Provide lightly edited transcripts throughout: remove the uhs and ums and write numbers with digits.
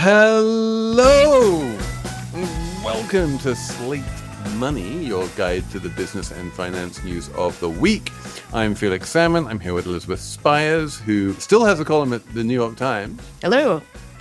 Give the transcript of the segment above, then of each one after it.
Hello! Welcome to Slate Money, your guide to the business and finance news of the week. I'm Felix Salmon. I'm here with Elizabeth Spiers, who still has a column at the New York Times. Hello.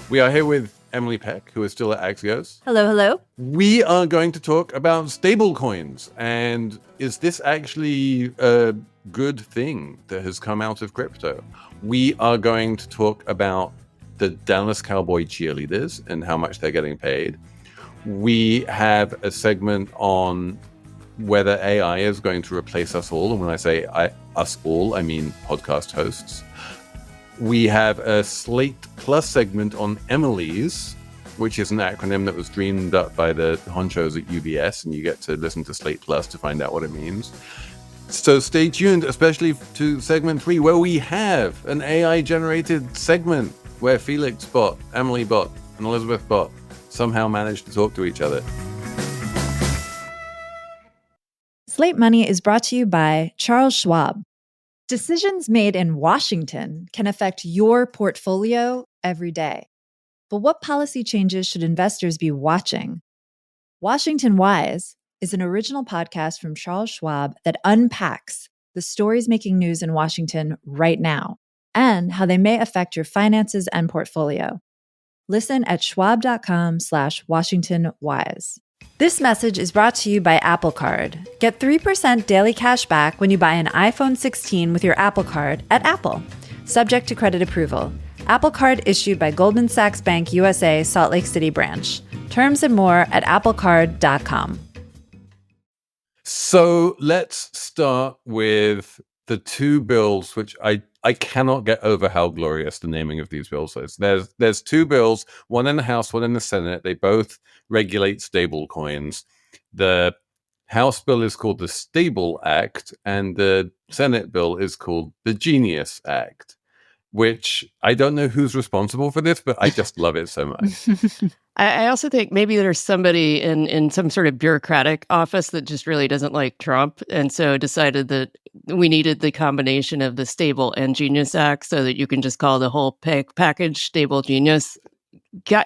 We are here with Emily Peck, who is still at Axios. Hello, hello. We are going to talk about stablecoins. And is this actually a good thing that has come out of crypto? We are going to talk about the Dallas Cowboy cheerleaders and how much they're getting paid. We have a segment on whether AI is going to replace us all. And when I say us all, I mean podcast hosts. We have a Slate Plus segment on EMILLIs, which is an acronym that was dreamed up by the honchos at UBS, and you get to listen to Slate Plus to find out what it means. So stay tuned, especially to segment 3, where we have an AI-generated segment where Felix-bot, EMILLI-bot, and Elizabeth-bot somehow managed to talk to each other. Slate Money is brought to you by Charles Schwab. Decisions made in Washington can affect your portfolio every day. But what policy changes should investors be watching? Washington Wise is an original podcast from Charles Schwab that unpacks the stories making news in Washington right now and how they may affect your finances and portfolio. Listen at schwab.com/WashingtonWise. This message is brought to you by Apple Card. Get 3% daily cash back when you buy an iPhone 16 with your Apple Card at Apple, subject to credit approval. Apple Card issued by Goldman Sachs Bank USA, Salt Lake City branch. Terms and more at applecard.com. So let's start with the two bills, which I cannot get over how glorious the naming of these bills is. There's two bills, one in the House, one in the Senate. They both regulate stable coins. The House bill is called the Stable Act, and the Senate bill is called the Genius Act, which I don't know who's responsible for this, but I just love it so much. I also think maybe there's somebody in some sort of bureaucratic office that just really doesn't like Trump, and so decided that we needed the combination of the Stable and Genius Act so that you can just call the whole package Stable Genius.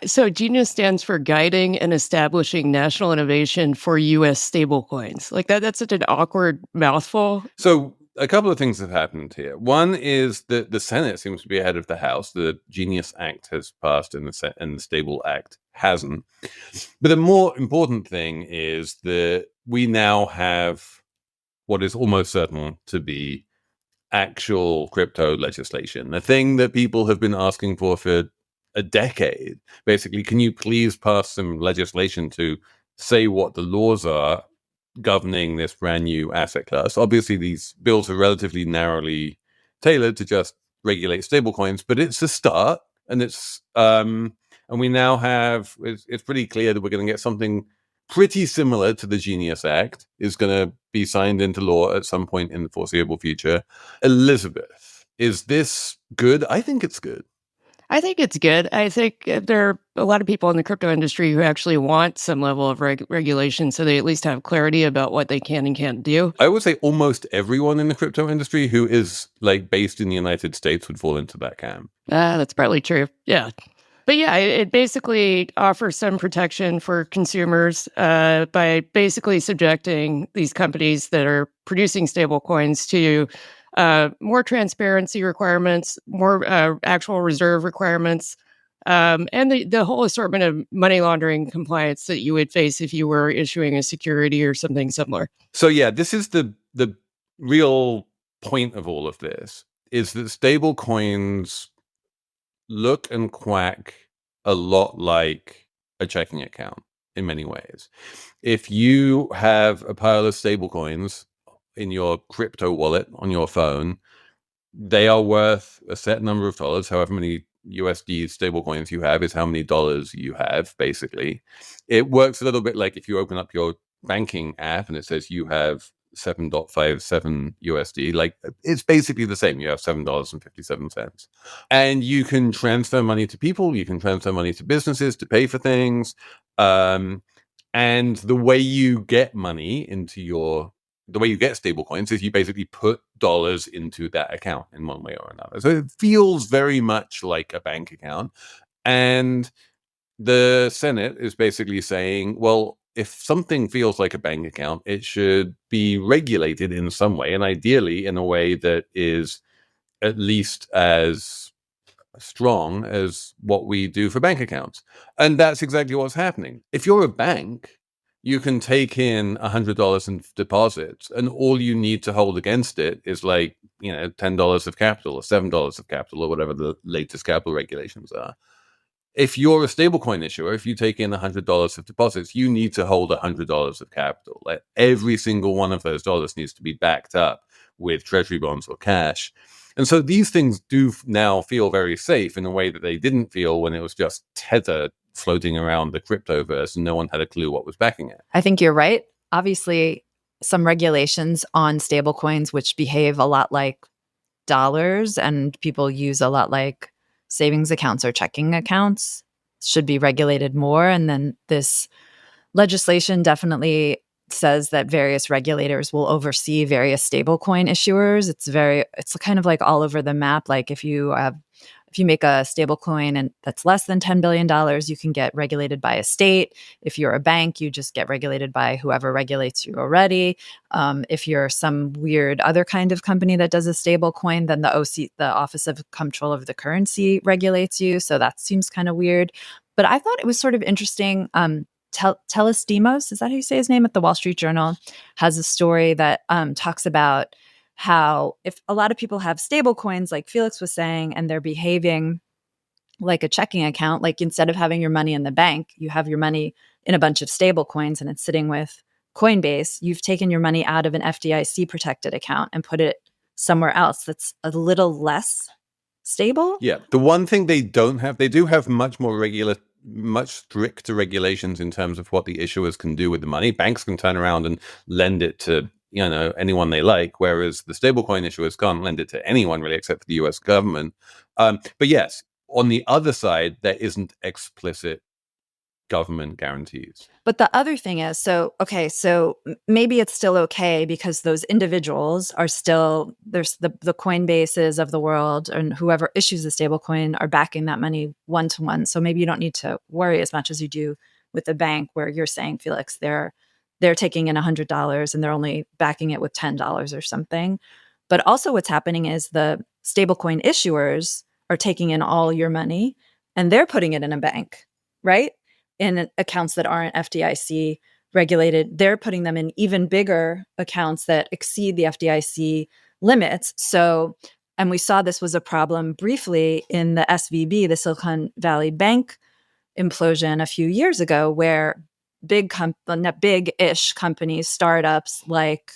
So Genius stands for Guiding and Establishing National Innovation for U.S. Stablecoins. Like that's such an awkward mouthful. So a couple of things have happened here. One is that the Senate seems to be ahead of the House. The Genius Act has passed and the Stable Act hasn't. But the more important thing is that we now have what is almost certain to be actual crypto legislation, the thing that people have been asking for a decade. Basically, can you please pass some legislation to say what the laws are governing this brand new asset class? Obviously, these bills are relatively narrowly tailored to just regulate stablecoins, but it's a start, and it's and we now have it's pretty clear that we're going to get something pretty similar to the Genius Act is going to be signed into law at some point in the foreseeable future. Elizabeth, is this good? I think it's good. I think it's good. I think there are a lot of people in the crypto industry who actually want some level of regulation so they at least have clarity about what they can and can't do. I would say almost everyone in the crypto industry who is like based in the United States would fall into that camp. That's probably true. Yeah. But yeah, it basically offers some protection for consumers by basically subjecting these companies that are producing stable coins to more transparency requirements, more actual reserve requirements, and the whole assortment of money laundering compliance that you would face if you were issuing a security or something similar. So yeah, this is the real point of all of this, is that stable coins look and quack a lot like a checking account in many ways. If you have a pile of stable coins in your crypto wallet on your phone, they are worth a set number of dollars. However many USD stable coins you have is how many dollars you have, basically. It works a little bit like if you open up your banking app and it says you have 7.57 USD, like it's basically the same. You have $7.57. And you can transfer money to people, you can transfer money to businesses to pay for things. And the way you get money into the way you get stable coins is you basically put dollars into that account in one way or another. So it feels very much like a bank account. And the Senate is basically saying, well, if something feels like a bank account, it should be regulated in some way, and ideally in a way that is at least as strong as what we do for bank accounts. And that's exactly what's happening. If you're a bank, you can take in $100 in deposits, and all you need to hold against it is like, $10 of capital or $7 of capital or whatever the latest capital regulations are. If you're a stablecoin issuer, if you take in $100 of deposits, you need to hold $100 of capital. Like every single one of those dollars needs to be backed up with treasury bonds or cash. And so these things do now feel very safe in a way that they didn't feel when it was just Tether floating around the cryptoverse and no one had a clue what was backing it. I think you're right. Obviously, some regulations on stablecoins, which behave a lot like dollars and people use a lot like savings accounts or checking accounts, should be regulated more. And then this legislation definitely says that various regulators will oversee various stablecoin issuers. It's kind of like all over the map. Like if you make a stablecoin and that's less than $10 billion, you can get regulated by a state. If you're a bank, you just get regulated by whoever regulates you already. If you're some weird other kind of company that does a stablecoin, then the Office of Control of the Currency regulates you. So that seems kind of weird. But I thought it was sort of interesting. Telestimos, is that how you say his name, at the Wall Street Journal, has a story that talks about how if a lot of people have stable coins, like Felix was saying, and they're behaving like a checking account, like instead of having your money in the bank, you have your money in a bunch of stable coins and it's sitting with Coinbase, you've taken your money out of an FDIC protected account and put it somewhere else that's a little less stable. Yeah. The one thing they don't have, they do have much stricter regulations in terms of what the issuers can do with the money. Banks can turn around and lend it to anyone they like, whereas the stablecoin issuers can't lend it to anyone really except for the US government. But yes, on the other side, there isn't explicit government guarantees. But the other thing is, so maybe it's still okay because those individuals are still, there's the Coinbases of the world and whoever issues the stablecoin are backing that money one-to-one. So maybe you don't need to worry as much as you do with the bank where you're saying, Felix, they're taking in $100 and they're only backing it with $10 or something. But also what's happening is the stablecoin issuers are taking in all your money and they're putting it in a bank, right? In accounts that aren't FDIC regulated. They're putting them in even bigger accounts that exceed the FDIC limits. So, and we saw this was a problem briefly in the SVB, the Silicon Valley Bank implosion a few years ago, where big-ish companies, startups like,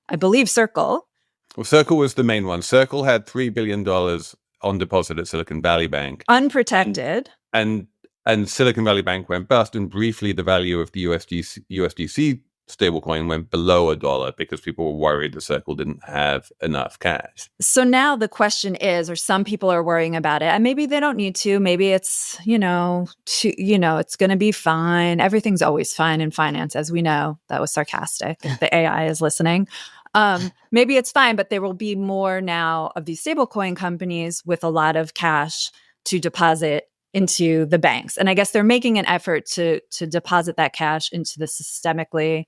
I believe, Circle. Well, Circle was the main one. Circle had $3 billion on deposit at Silicon Valley Bank. Unprotected. And Silicon Valley Bank went bust, and briefly the value of the USDC stablecoin went below $1 because people were worried the Circle didn't have enough cash. So now the question is, or some people are worrying about it, and maybe they don't need to. Maybe it's, it's going to be fine. Everything's always fine in finance, as we know. That was sarcastic. The AI is listening. Maybe it's fine, but there will be more now of these stablecoin companies with a lot of cash to deposit into the banks. And I guess they're making an effort to deposit that cash into the systemically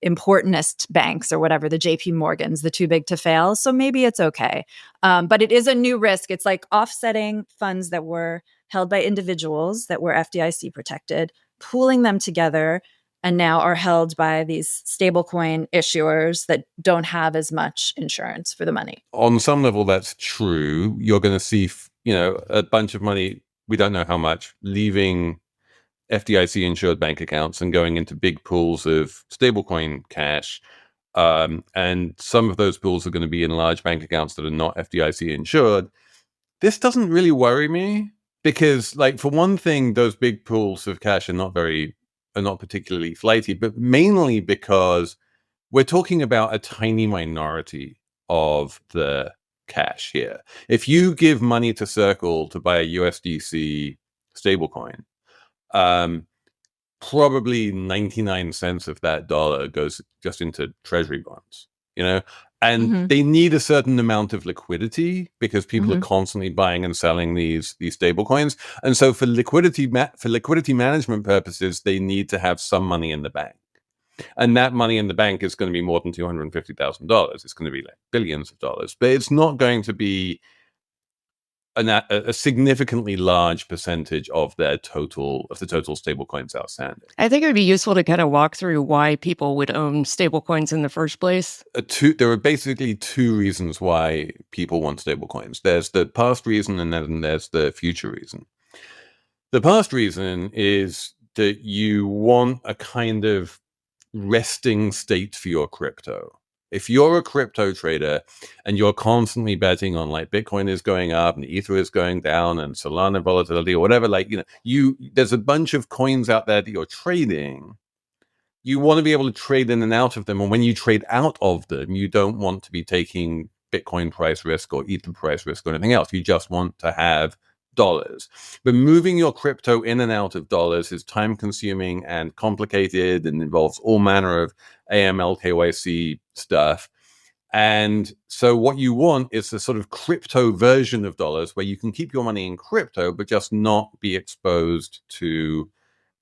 importantest banks or whatever, the JP Morgans, the too big to fail. So maybe it's okay. But it is a new risk. It's like offsetting funds that were held by individuals that were FDIC protected, pooling them together, and now are held by these stablecoin issuers that don't have as much insurance for the money. On some level, that's true. You're going to see, a bunch of money, we don't know how much, leaving FDIC insured bank accounts and going into big pools of stablecoin cash. And some of those pools are going to be in large bank accounts that are not FDIC insured. This doesn't really worry me because, for one thing, those big pools of cash are not particularly flighty, but mainly because we're talking about a tiny minority of the cash here. If you give money to Circle to buy a USDC stablecoin, probably 99 cents of that dollar goes just into treasury bonds And they need a certain amount of liquidity because people are constantly buying and selling these stable coins. And so for liquidity management purposes, they need to have some money in the bank. And that money in the bank is going to be more than $250,000. It's going to be like billions of dollars, but it's not going to be a significantly large percentage of the total stablecoins outstanding. I think it would be useful to kind of walk through why people would own stablecoins in the first place. There are basically two reasons why people want stablecoins. There's the past reason, and then there's the future reason. The past reason is that you want a kind of resting state for your crypto. If you're a crypto trader and you're constantly betting on like Bitcoin is going up and Ether is going down and Solana volatility or whatever, there's a bunch of coins out there that you're trading. You want to be able to trade in and out of them. And when you trade out of them, you don't want to be taking Bitcoin price risk or Ether price risk or anything else. You just want to have dollars. But moving your crypto in and out of dollars is time consuming and complicated and involves all manner of AML, KYC stuff. And so what you want is a sort of crypto version of dollars where you can keep your money in crypto, but just not be exposed to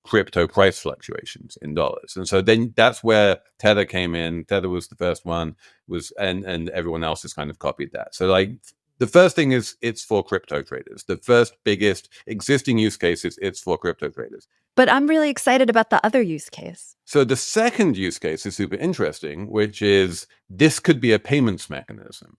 crypto price fluctuations in dollars. And so then that's where Tether came in. Tether was the first one, and everyone else has kind of copied that. So like the first thing is it's for crypto traders. The first biggest existing use case is it's for crypto traders. But I'm really excited about the other use case. So the second use case is super interesting, which is this could be a payments mechanism.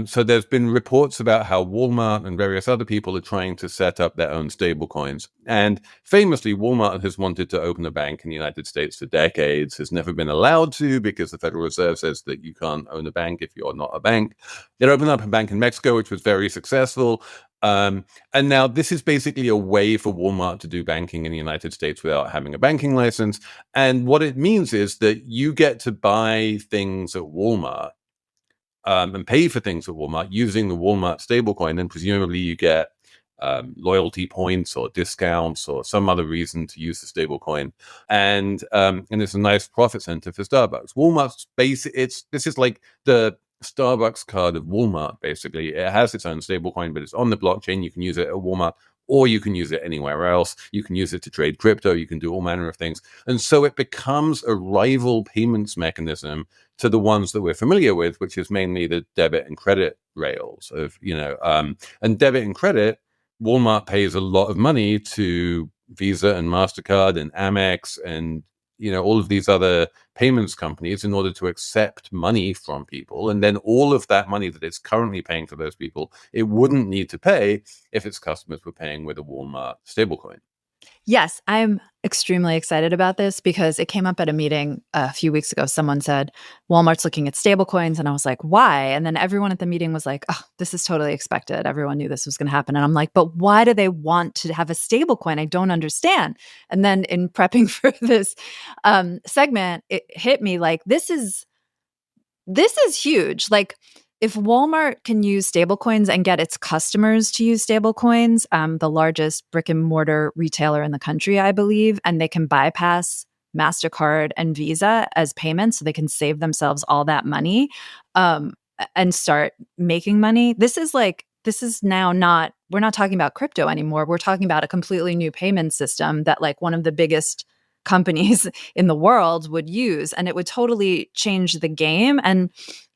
So there's been reports about how Walmart and various other people are trying to set up their own stable coins. And famously, Walmart has wanted to open a bank in the United States for decades, has never been allowed to because the Federal Reserve says that you can't own a bank if you're not a bank. They opened up a bank in Mexico, which was very successful. And now this is basically a way for Walmart to do banking in the United States without having a banking license. And what it means is that you get to buy things at Walmart and pay for things at Walmart using the Walmart stablecoin, and presumably you get loyalty points or discounts or some other reason to use the stablecoin, and it's a nice profit center for Starbucks. Walmart's this is like the Starbucks card of Walmart. Basically, it has its own stablecoin, but it's on the blockchain. You can use it at Walmart, or you can use it anywhere else. You can use it to trade crypto. You can do all manner of things. And so it becomes a rival payments mechanism to the ones that we're familiar with, which is mainly the debit and credit rails of, and debit and credit. Walmart pays a lot of money to Visa and MasterCard and Amex and, all of these other payments companies in order to accept money from people. And then all of that money that it's currently paying for those people, it wouldn't need to pay if its customers were paying with a Walmart stablecoin. Yes, I'm extremely excited about this because it came up at a meeting a few weeks ago. Someone said, Walmart's looking at stablecoins. And I was like, why? And then everyone at the meeting was like, oh, this is totally expected. Everyone knew this was going to happen. And I'm like, but why do they want to have a stablecoin? I don't understand. And then in prepping for this segment, it hit me like, this is huge. Like, if Walmart can use stablecoins and get its customers to use stablecoins, the largest brick and mortar retailer in the country, I believe, and they can bypass MasterCard and Visa as payments so they can save themselves all that money and start making money. This is now not, we're not talking about crypto anymore. We're talking about a completely new payment system that like one of the biggest companies in the world would use, and it would totally change the game. And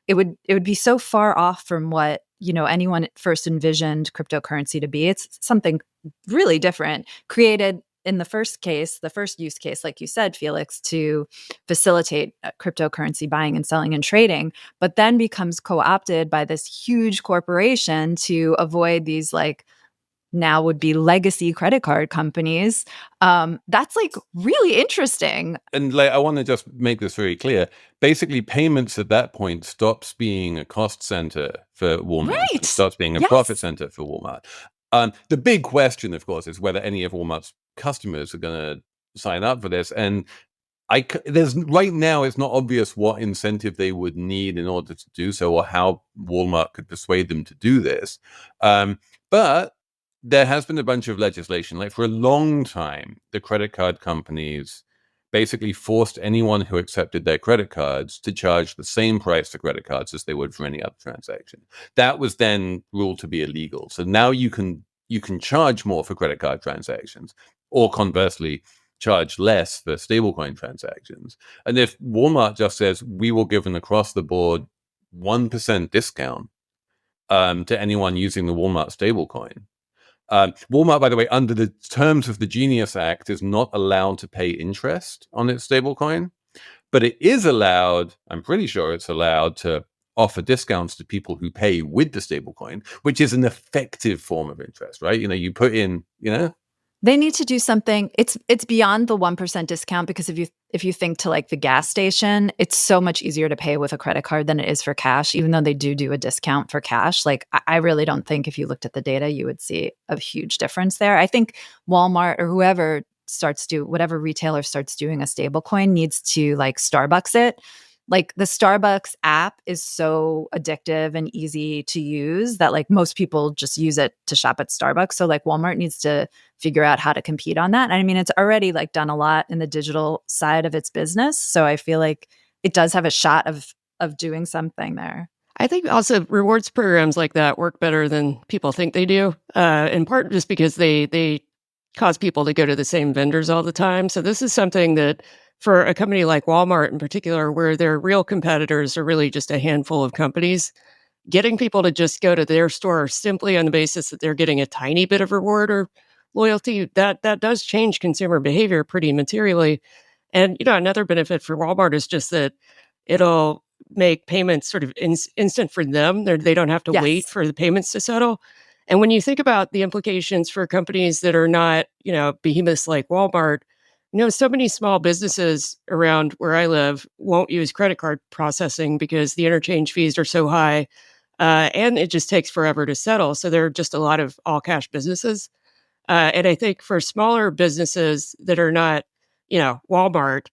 it would be so far off from what, anyone first envisioned cryptocurrency to be. It's something really different, created in the first use case, like you said, Felix, to facilitate cryptocurrency buying and selling and trading, but then becomes co-opted by this huge corporation to avoid these now would be legacy credit card companies. That's really interesting. And I want to just make this very clear. Basically, payments at that point stops being a cost center for Walmart. Right. It stops being a profit center for Walmart. The big question, of course, is whether any of Walmart's customers are going to sign up for this. And there's right now, it's not obvious what incentive they would need in order to do so, or how Walmart could persuade them to do this. But there has been a bunch of legislation. For a long time, the credit card companies basically forced anyone who accepted their credit cards to charge the same price for credit cards as they would for any other transaction. That was then ruled to be illegal. So now you can charge more for credit card transactions, or conversely, charge less for stablecoin transactions. And if Walmart just says, we will give an across the board 1% discount to anyone using the Walmart stablecoin. Walmart, by the way, under the terms of the Genius Act, is not allowed to pay interest on its stablecoin, but it is allowed, I'm pretty sure it's allowed to offer discounts to people who pay with the stablecoin, which is an effective form of interest, right? You put in, They need to do something. It's beyond the 1% discount, because if you think to like the gas station, it's so much easier to pay with a credit card than it is for cash, even though they do a discount for cash. Like, I really don't think if you looked at the data, you would see a huge difference there. I think Walmart or whoever whatever retailer starts doing a stablecoin needs to like Starbucks it. Like, the Starbucks app is so addictive and easy to use that like most people just use it to shop at Starbucks. So like Walmart needs to figure out how to compete on that. And I mean, it's already like done a lot in the digital side of its business. So I feel like it does have a shot of doing something there. I think also rewards programs like that work better than people think they do, in part just because they cause people to go to the same vendors all the time. So this is something that, for a company like Walmart in particular, where their real competitors are really just a handful of companies, getting people to just go to their store simply on the basis that they're getting a tiny bit of reward or loyalty, that does change consumer behavior pretty materially. And, another benefit for Walmart is just that it'll make payments sort of instant for them. They don't have to wait for the payments to settle. And when you think about the implications for companies that are not, behemoths like Walmart, so many small businesses around where I live won't use credit card processing because the interchange fees are so high, and it just takes forever to settle. So there are just a lot of all cash businesses. And I think for smaller businesses that are not, Walmart,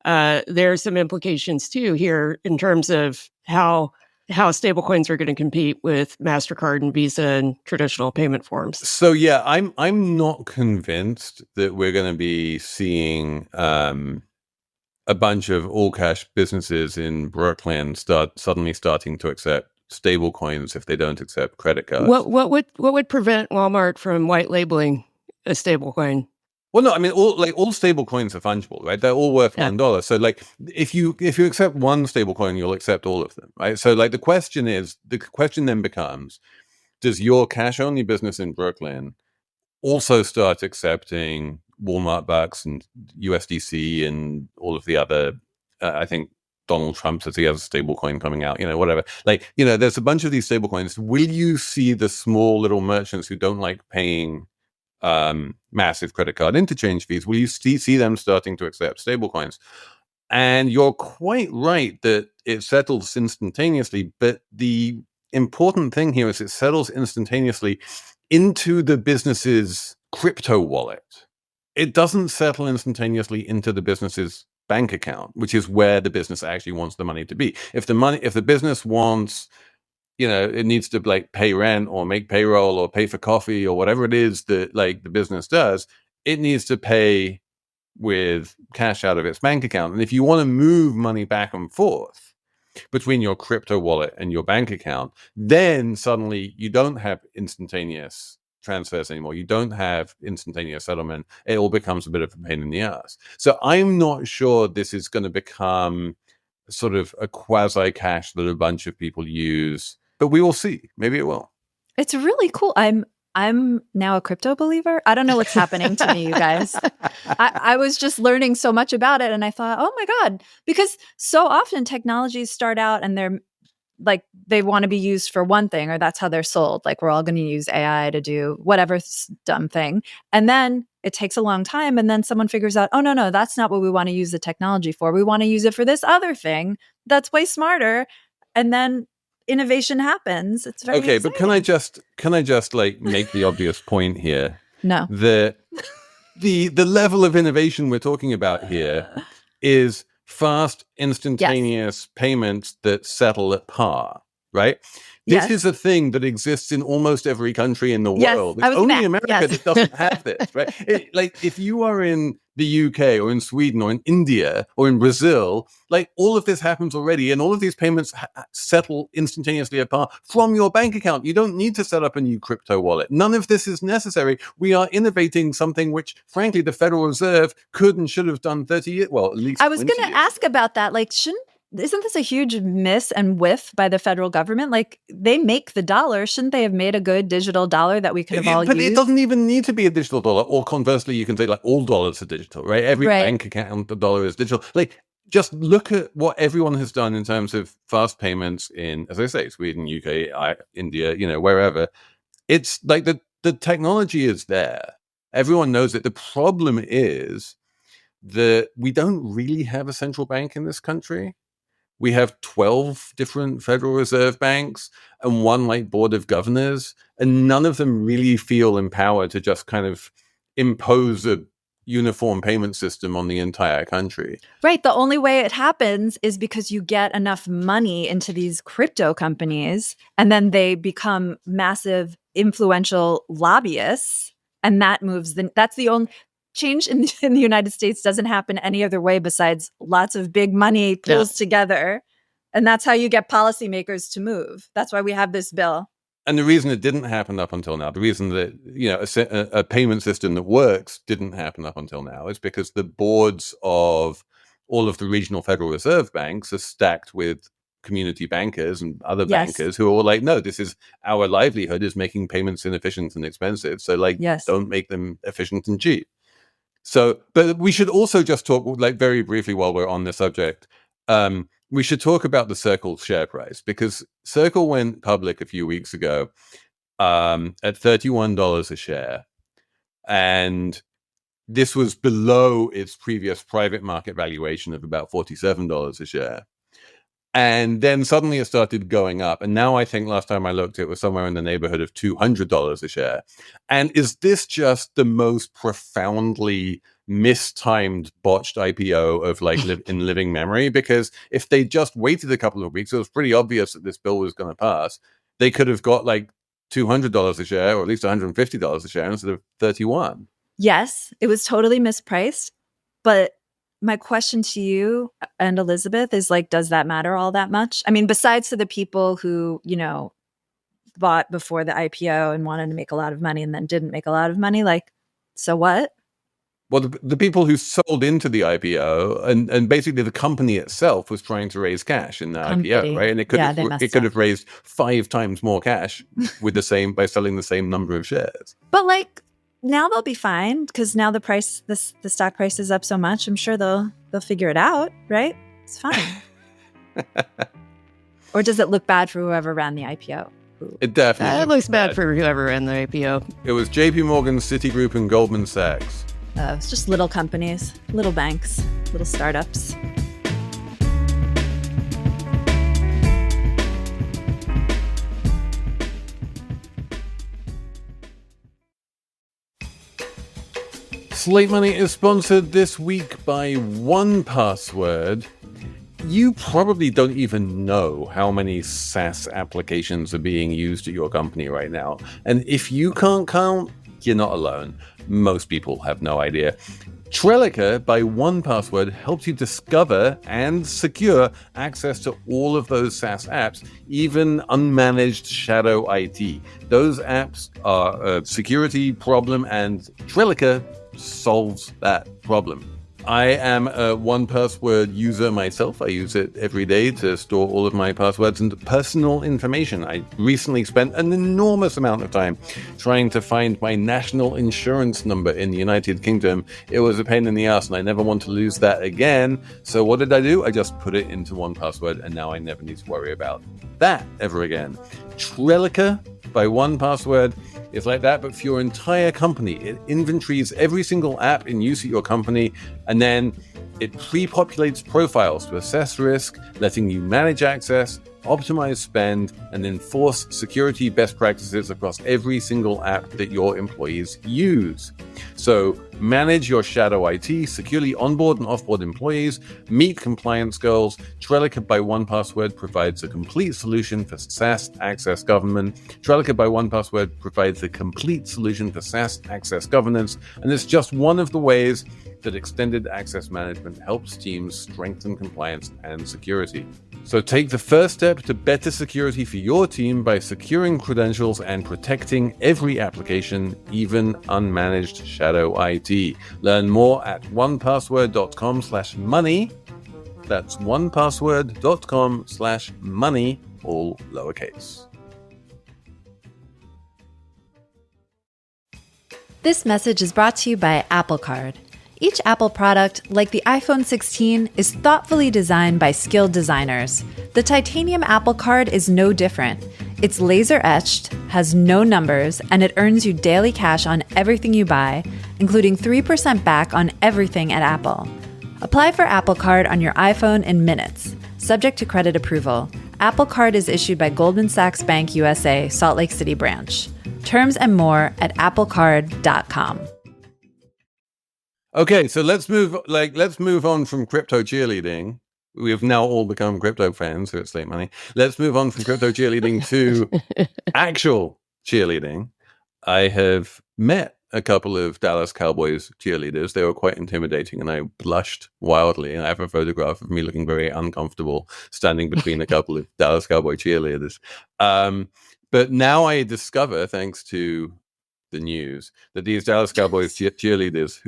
there are some implications too here in terms of how stablecoins are going to compete with MasterCard and Visa and traditional payment forms. So yeah, I'm not convinced that we're going to be seeing a bunch of all cash businesses in Brooklyn suddenly starting to accept stable coins if they don't accept credit cards. What would prevent Walmart from white labeling a stable coin? Well, no, I mean, all stable coins are fungible, right? They're all worth $1. So like, if you accept one stable coin, you'll accept all of them, right? So like, the question then becomes, does your cash only business in Brooklyn also start accepting Walmart bucks and USDC and all of the other, I think Donald Trump says he has a stable coin coming out, whatever. Like, there's a bunch of these stable coins. Will you see the small little merchants who don't like paying massive credit card interchange fees? Will you see them starting to accept stablecoins? And you're quite right that it settles instantaneously, but the important thing here is it settles instantaneously into the business's crypto wallet. It doesn't settle instantaneously into the business's bank account, which is where the business actually wants the money to be. If the business wants, it needs to like pay rent or make payroll or pay for coffee or whatever it is that like the business does, it needs to pay with cash out of its bank account. And if you want to move money back and forth between your crypto wallet and your bank account, then suddenly you don't have instantaneous transfers anymore. You don't have instantaneous settlement. It all becomes a bit of a pain in the ass. So I'm not sure this is going to become sort of a quasi cash that a bunch of people use, but we will see. Maybe it will. It's really cool. I'm now a crypto believer. I don't know what's happening to me, you guys. I was just learning so much about it, and I thought, oh my God, because so often technologies start out and they're like, they want to be used for one thing, or that's how they're sold. Like, we're all going to use AI to do whatever dumb thing. And then it takes a long time. And then someone figures out, oh, no, that's not what we want to use the technology for. We want to use it for this other thing that's way smarter. And then innovation happens. It's very exciting. But can I just like make the obvious point here? No. The level of innovation we're talking about here is fast, instantaneous payments that settle at par, right? Yes. This is a thing that exists in almost every country in the Yes, world. I It's was only gonna- America yes. that doesn't have this, right? Like if you are in the UK or in Sweden or in India or in Brazil, like all of this happens already, and all of these payments settle instantaneously apart from your bank account. You don't need to set up a new crypto wallet. None of this is necessary. We are innovating something which, frankly, the Federal Reserve could and should have done 30 years. Well, at least I was 20 going to years ask ago. about that. Like, isn't this a huge miss and whiff by the federal government? Like, they make the dollar. Shouldn't they have made a good digital dollar that we could have all But used? it doesn't even need to be a digital dollar. Or conversely, you can say like all dollars are digital, right? Every Right. bank account, the dollar is digital. Like, just look at what everyone has done in terms of fast payments in, as I say, Sweden, UK, India, wherever. It's like the technology is there. Everyone knows it. The problem is that we don't really have a central bank in this country. We have 12 different Federal Reserve banks and one like board of governors, and none of them really feel empowered to just kind of impose a uniform payment system on the entire country. Right. The only way it happens is because you get enough money into these crypto companies, and then they become massive, influential lobbyists, and that moves. That's the only change in the United States doesn't happen any other way besides lots of big money pulls together. And that's how you get policymakers to move. That's why we have this bill. And the reason it didn't happen up until now, the reason that, a payment system that works didn't happen up until now is because the boards of all of the regional Federal Reserve banks are stacked with community bankers and other bankers who are all like, no, this is our livelihood is making payments inefficient and expensive. So don't make them efficient and cheap. So, but we should also just talk like very briefly while we're on the subject. We should talk about the Circle share price because Circle went public a few weeks ago at $31 a share. And this was below its previous private market valuation of about $47 a share. And then suddenly it started going up. And now I think last time I looked, it was somewhere in the neighborhood of $200 a share. And is this just the most profoundly mistimed, botched IPO of like in living memory? Because if they just waited a couple of weeks, it was pretty obvious that this bill was going to pass. They could have got like $200 a share or at least $150 a share instead of 31. Yes, it was totally mispriced. But my question to you and Elizabeth is like, does that matter all that much? I mean, besides to the people who, bought before the IPO and wanted to make a lot of money and then didn't make a lot of money, like, so what? Well, the people who sold into the IPO and basically the company itself was trying to raise cash in the IPO, right? And it could have raised 5 times more cash with by selling the same number of shares. But like, now they'll be fine because now the stock price is up so much. I'm sure they'll figure it out, right? It's fine. Or does it look bad for whoever ran the IPO? It definitely looks bad for whoever ran the IPO. It was JP Morgan, Citigroup, and Goldman Sachs. It's just little companies, little banks, little startups. Slate Money is sponsored this week by 1Password. You probably don't even know how many SaaS applications are being used at your company right now. And if you can't count, you're not alone. Most people have no idea. Trellica by 1Password helps you discover and secure access to all of those SaaS apps, even unmanaged shadow IT. Those apps are a security problem, and Trellica solves that problem. I am a 1Password user myself. I use it every day to store all of my passwords and personal information. I recently spent an enormous amount of time trying to find my national insurance number in the United Kingdom. It was a pain in the ass, and I never want to lose that again. So what did I do? I just put it into 1Password, and now I never need to worry about that ever again. Trellica by 1Password is like that, but for your entire company. It inventories every single app in use at your company, and then it pre-populates profiles to assess risk, letting you manage access, optimize spend, and enforce security best practices across every single app that your employees use. So manage your shadow IT, securely onboard and offboard employees, meet compliance goals. Trellica by 1Password provides a complete solution for SaaS access government. Trellica by 1Password provides a complete solution for SaaS access governance, and it's just one of the ways that extended access management helps teams strengthen compliance and security. So take the first step to better security for your team by securing credentials and protecting every application, even unmanaged shadow IT. Learn more at onepassword.com/money. That's onepassword.com/money, all lowercase. This message is brought to you by Apple Card. Each Apple product, like the iPhone 16, is thoughtfully designed by skilled designers. The titanium Apple Card is no different. It's laser etched, has no numbers, and it earns you daily cash on everything you buy, including 3% back on everything at Apple. Apply for Apple Card on your iPhone in minutes, subject to credit approval. Apple Card is issued by Goldman Sachs Bank USA, Salt Lake City branch. Terms and more at applecard.com. Okay, so let's move on from crypto cheerleading. We have now all become crypto fans here at Slate Money. Let's move on from crypto cheerleading to actual cheerleading. I have met a couple of Dallas Cowboys cheerleaders. They were quite intimidating, and I blushed wildly. And I have a photograph of me looking very uncomfortable standing between a couple of Dallas Cowboy cheerleaders. But now I discover, thanks to the news, that these Dallas Cowboys cheerleaders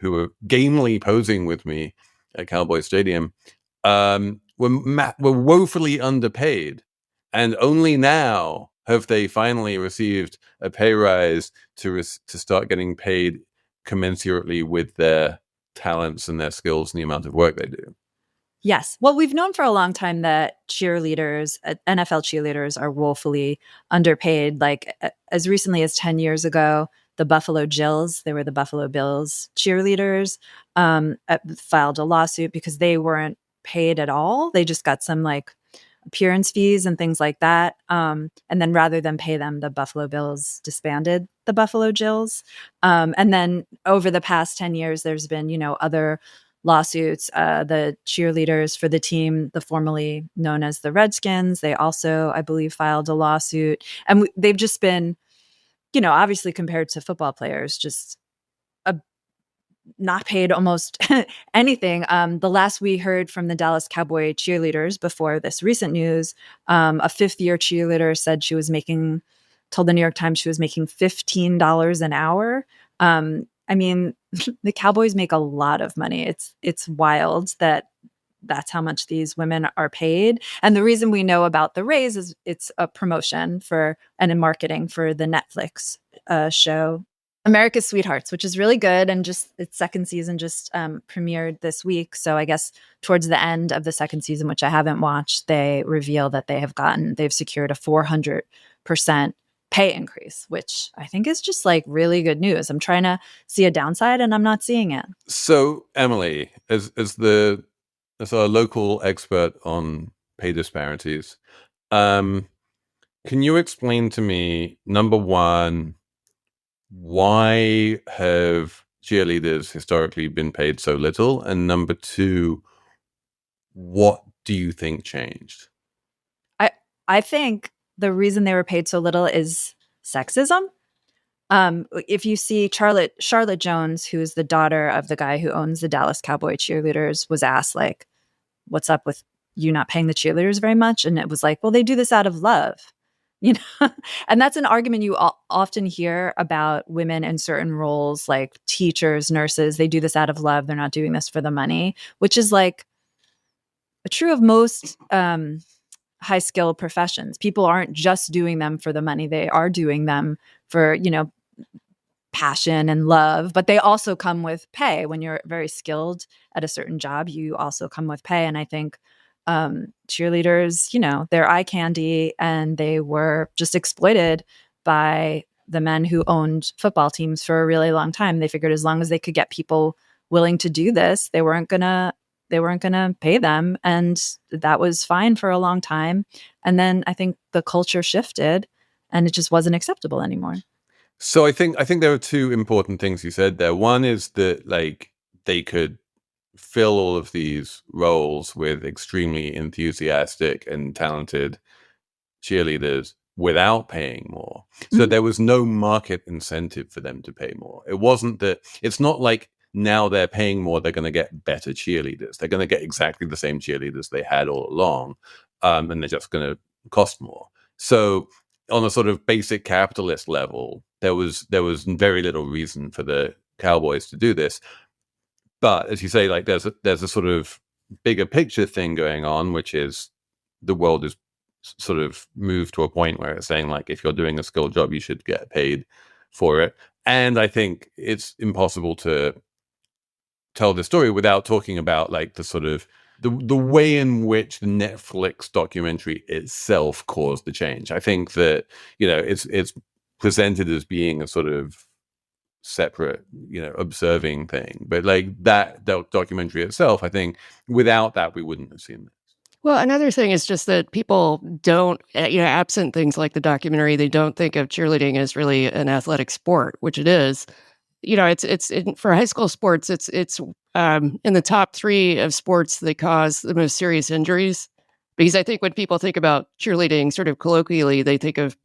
who were gamely posing with me at Cowboy Stadium were woefully underpaid, and only now have they finally received a pay rise to start getting paid commensurately with their talents and their skills and the amount of work they do. Yes. Well, we've known for a long time that cheerleaders, NFL cheerleaders, are woefully underpaid. Like as recently as 10 years ago, the Buffalo Jills, they were the Buffalo Bills cheerleaders, filed a lawsuit because they weren't paid at all. They just got some like appearance fees and things like that. And then rather than pay them, the Buffalo Bills disbanded the Buffalo Jills. And then over the past 10 years, there's been, other lawsuits. The cheerleaders for the team, the formerly known as the Redskins, they also, I believe, filed a lawsuit. And they've just been, obviously compared to football players, just not paid almost anything. The last we heard from the Dallas Cowboy cheerleaders before this recent news, a fifth-year cheerleader said told the New York Times she was making $15 an hour. I mean, the Cowboys make a lot of money. It's wild that's how much these women are paid. And the reason we know about the raise is it's a promotion and in marketing for the Netflix show America's Sweethearts, which is really good. And just its second season just premiered this week. So I guess towards the end of the second season, which I haven't watched, they reveal that they've secured a 400% pay increase, which I think is just like really good news. I'm trying to see a downside and I'm not seeing it. So Emily, as our local expert on pay disparities, can you explain to me, number one, why have cheerleaders historically been paid so little? And number two, what do you think changed? I think the reason they were paid so little is sexism. If you see Charlotte Jones, who is the daughter of the guy who owns the Dallas Cowboy cheerleaders, was asked like, what's up with you not paying the cheerleaders very much? And it was like, well, they do this out of love. And that's an argument you often hear about women in certain roles, like teachers, nurses. They do this out of love. They're not doing this for the money, which is like true of most high skill professions. People aren't just doing them for the money. They are doing them for, passion and love, but they also come with pay. When you're very skilled at a certain job, you also come with pay. And I think cheerleaders, they're eye candy, and they were just exploited by the men who owned football teams for a really long time. They figured as long as they could get people willing to do this, they weren't going to they weren't going to pay them. And that was fine for a long time. And then I think the culture shifted and it just wasn't acceptable anymore. So I think there are two important things you said there. One is that like they could fill all of these roles with extremely enthusiastic and talented cheerleaders without paying more. So there was no market incentive for them to pay more. It wasn't that it's not like now they're paying more, they're going to get better cheerleaders. They're going to get exactly the same cheerleaders they had all along. And they're just going to cost more. So on a sort of basic capitalist level, there was very little reason for the Cowboys to do this. But as you say, like there's a sort of bigger picture thing going on, which is the world is sort of moved to a point where it's saying like if you're doing a skilled job, you should get paid for it. And I think it's impossible to tell the story without talking about like the sort of the way in which the Netflix documentary itself caused the change. I think that, you know, it's presented as being a sort of separate, you know, observing thing. But like that documentary itself, I think without that, we wouldn't have seen it. Well, another thing is just that people don't, absent things like the documentary, they don't think of cheerleading as really an athletic sport, which it is. For high school sports, it's in the top 3 of sports that cause the most serious injuries. Because I think when people think about cheerleading, sort of colloquially, they think of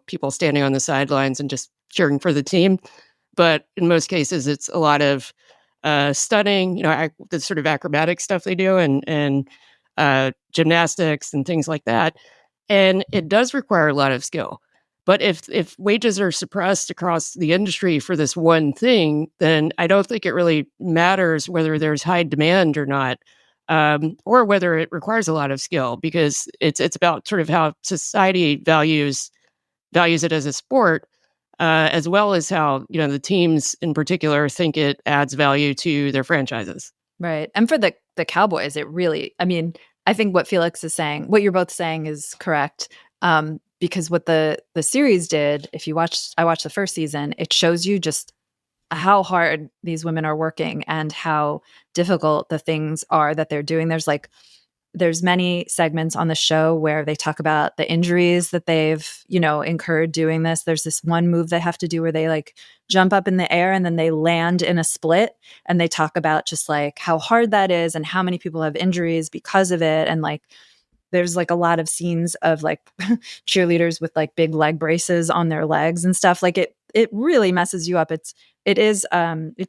people standing on the sidelines and just cheering for the team. But in most cases, it's a lot of stunning, the sort of acrobatic stuff they do, and gymnastics and things like that. And it does require a lot of skill. But if wages are suppressed across the industry for this one thing, then I don't think it really matters whether there's high demand or not, or whether it requires a lot of skill, because it's about sort of how society values it as a sport, as well as how the teams in particular think it adds value to their franchises. Right. And for the Cowboys, it really, I mean, I think what Felix is saying, what you're both saying is correct. Because what the series did, I watched the first season, it shows you just how hard these women are working and how difficult the things are that they're doing. There's many segments on the show where they talk about the injuries that they've, incurred doing this. There's this one move they have to do where they like jump up in the air and then they land in a split, and they talk about just like how hard that is and how many people have injuries because of it. And like, there's like a lot of scenes of like cheerleaders with like big leg braces on their legs and stuff. Like it really messes you up. It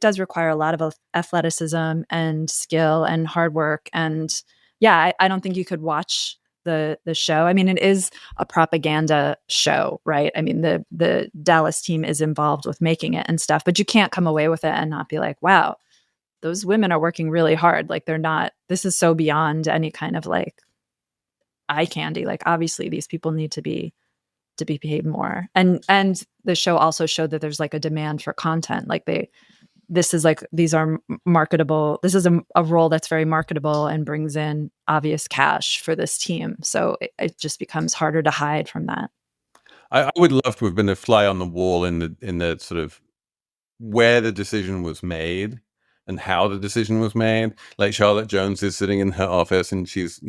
does require a lot of athleticism and skill and hard work. And yeah, I don't think you could watch the show. I mean, it is a propaganda show, right? I mean, the Dallas team is involved with making it and stuff, but you can't come away with it and not be like, wow, those women are working really hard. Like this is so beyond any kind of like eye candy. Like obviously these people need to be paid more. And the show also showed that there's like a demand for content. Like these are marketable. This is a role that's very marketable and brings in obvious cash for this team. So it just becomes harder to hide from that. I would love to have been a fly on the wall in the sort of where the decision was made and how the decision was made. Like Charlotte Jones is sitting in her office and she's,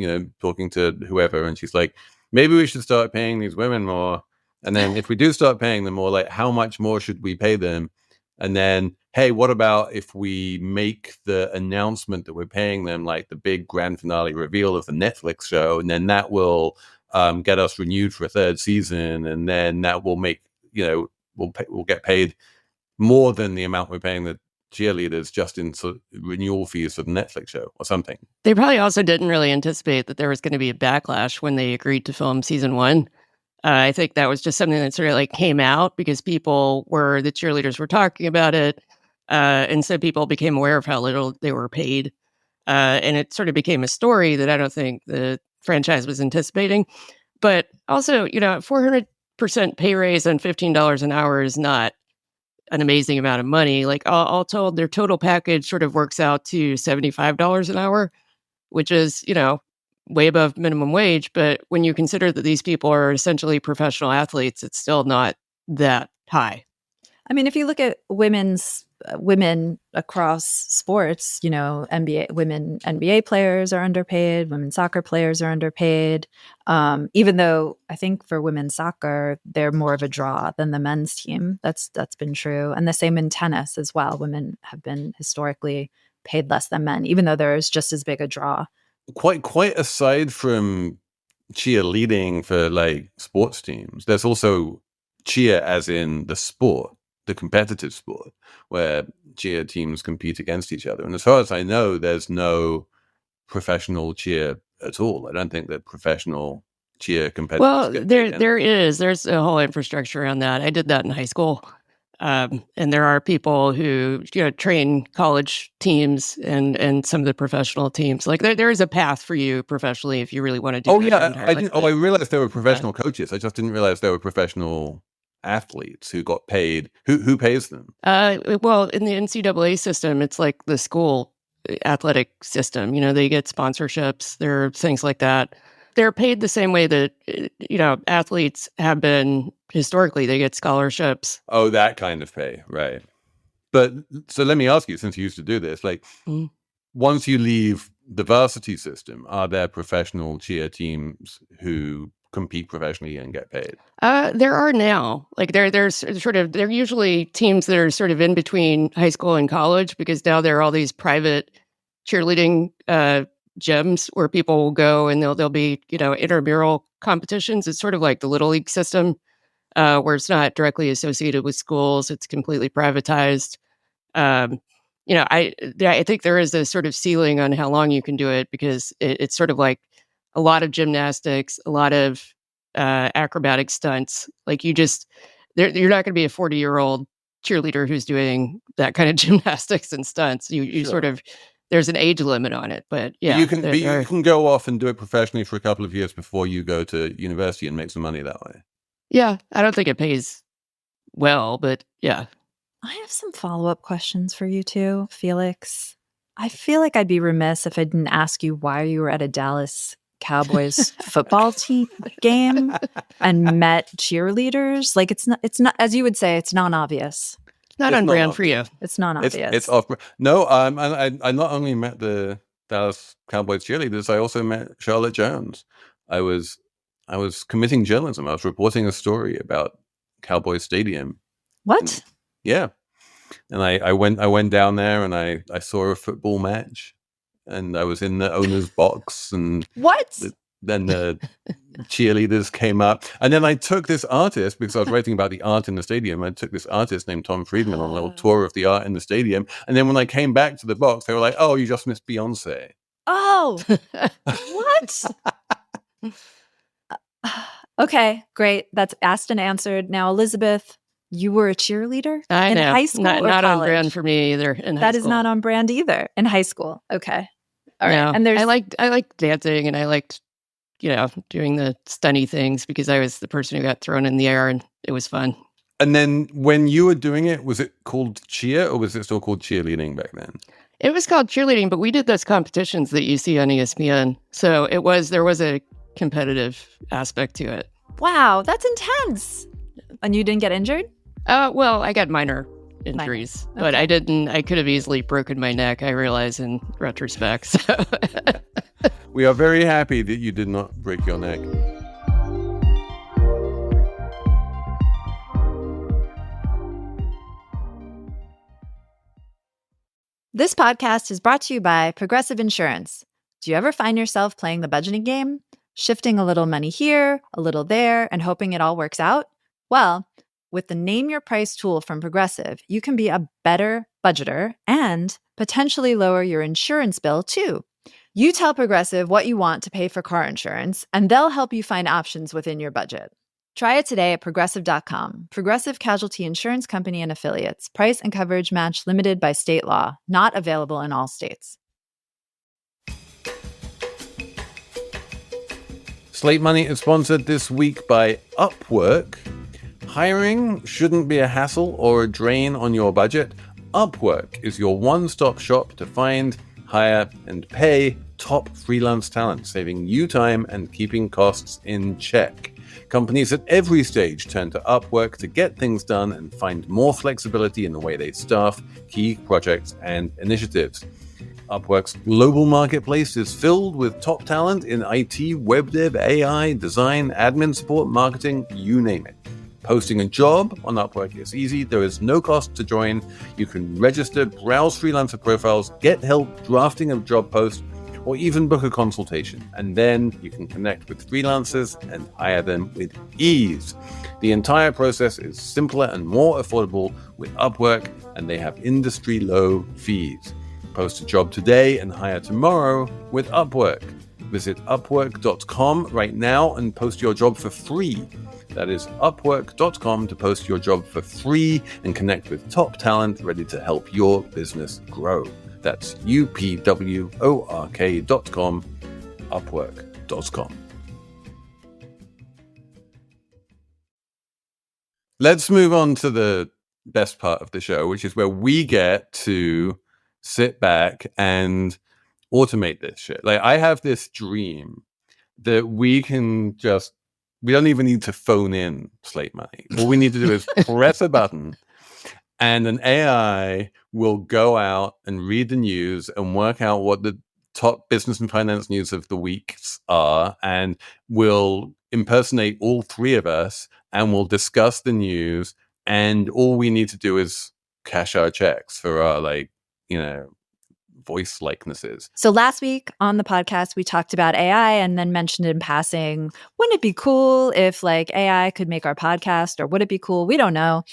talking to whoever, and she's like, maybe we should start paying these women more. And then if we do start paying them more, like how much more should we pay them? And then, hey, what about if we make the announcement that we're paying them like the big grand finale reveal of the Netflix show, and then that will get us renewed for a 3rd season, and then that will make, we'll get paid more than the amount we're paying the cheerleaders just in sort of renewal fees for the Netflix show or something. They probably also didn't really anticipate that there was going to be a backlash when they agreed to film season 1. I think that was just something that sort of like came out because the cheerleaders were talking about it. And so people became aware of how little they were paid. And it sort of became a story that I don't think the franchise was anticipating. But also, 400% pay raise on $15 an hour is not an amazing amount of money. Like all told, their total package sort of works out to $75 an hour, which is, way above minimum wage. But when you consider that these people are essentially professional athletes, it's still not that high. I mean, if you look at women's women across sports, women NBA players are underpaid, women soccer players are underpaid. Even though I think for women's soccer, they're more of a draw than the men's team. That's been true. And the same in tennis as well. Women have been historically paid less than men, even though there's just as big a draw. Quite aside from cheerleading for like sports teams, there's also cheer as in the sport, the competitive sport, where cheer teams compete against each other. And as far as I know, there's no professional cheer at all. I don't think that professional cheer competitors. Well, there's a whole infrastructure around that. I did that in high school. And there are people who train college teams and some of the professional teams. Like there is a path for you professionally if you really want to do. Oh yeah, I realized there were professional coaches. I just didn't realize there were professional athletes who got paid. Who pays them? Well, in the NCAA system, it's like the school athletic system. They get sponsorships. There are things like that. They're paid the same way that athletes have been historically. They get scholarships. Oh, that kind of pay, right? But so let me ask you, since you used to do this, like once you leave the varsity system, are there professional cheer teams who compete professionally and get paid? There are now. Like there's they're usually teams that are sort of in between high school and college, because now there are all these private cheerleading gyms where people will go and there'll be intramural competitions. It's sort of like the Little League system, where it's not directly associated with schools. It's completely privatized. I think there is a sort of ceiling on how long you can do it, because it's sort of like a lot of gymnastics, a lot of acrobatic stunts. Like you're not going to be a 40-year-old cheerleader who's doing that kind of gymnastics and stunts. You Sure. sort of, there's an age limit on it, but yeah. You can go off and do it professionally for a couple of years before you go to university and make some money that way. Yeah, I don't think it pays well, but yeah. I have some follow-up questions for you too, Felix. I feel like I'd be remiss if I didn't ask you why you were at a Dallas Cowboys football team game and met cheerleaders. Like it's not, as you would say, it's non-obvious. Not on brand for you. It's non-obvious. It's off. No, I not only met the Dallas Cowboys cheerleaders, I also met Charlotte Jones. I was committing journalism. I was reporting a story about Cowboys Stadium. What? Yeah, and I went down there and I saw a football match, and I was in the owner's box, and what? Then the cheerleaders came up, and then I took this artist, because I was writing about the art in the stadium. I took this artist named Tom Friedman on a little tour of the art in the stadium, and then when I came back to the box, they were like, "Oh, you just missed Beyonce." Oh, what? Okay, great. That's asked and answered. Now, Elizabeth, you were a cheerleader in high school or not college? on brand for me either. That is not on brand either in high school. Okay, all right. No. And I liked dancing, and I liked doing the stunny things, because I was the person who got thrown in the air, and it was fun. And then when you were doing it, was it called cheer, or was it still called cheerleading back then? It was called cheerleading, but we did those competitions that you see on ESPN. So there was a competitive aspect to it. Wow, that's intense. And you didn't get injured? Well, I got minor injuries, but I didn't. I could have easily broken my neck, I realize in retrospect. So. We are very happy that you did not break your neck. This podcast is brought to you by Progressive Insurance. Do you ever find yourself playing the budgeting game? Shifting a little money here, a little there, and hoping it all works out? Well, with the Name Your Price tool from Progressive, you can be a better budgeter and potentially lower your insurance bill too. You tell Progressive what you want to pay for car insurance, and they'll help you find options within your budget. Try it today at Progressive.com. Progressive Casualty Insurance Company and Affiliates. Price and coverage match limited by state law. Not available in all states. Slate Money is sponsored this week by Upwork. Hiring shouldn't be a hassle or a drain on your budget. Upwork is your one-stop shop to find, hire, and pay top freelance talent, saving you time and keeping costs in check. Companies at every stage turn to Upwork to get things done and find more flexibility in the way they staff key projects and initiatives. Upwork's global marketplace is filled with top talent in IT, web dev, AI, design, admin support, marketing, you name it. Posting a job on Upwork is easy. There is no cost to join. You can register, browse freelancer profiles, get help drafting a job post, or even book a consultation. And then you can connect with freelancers and hire them with ease. The entire process is simpler and more affordable with Upwork, and they have industry-low fees. Post a job today and hire tomorrow with Upwork. Visit upwork.com right now and post your job for free. That is upwork.com to post your job for free and connect with top talent ready to help your business grow. That's upwork.com, upwork.com. Let's move on to the best part of the show, which is where we get to sit back and automate this shit. Like, I have this dream that we don't even need to phone in Slate Money. All we need to do is press a button and an AI will go out and read the news and work out what the top business and finance news of the weeks are, and will impersonate all three of us and we'll discuss the news, and all we need to do is cash our checks for our, voice likenesses. So last week on the podcast, we talked about AI and then mentioned in passing, wouldn't it be cool if AI could make our podcast, or would it be cool? We don't know.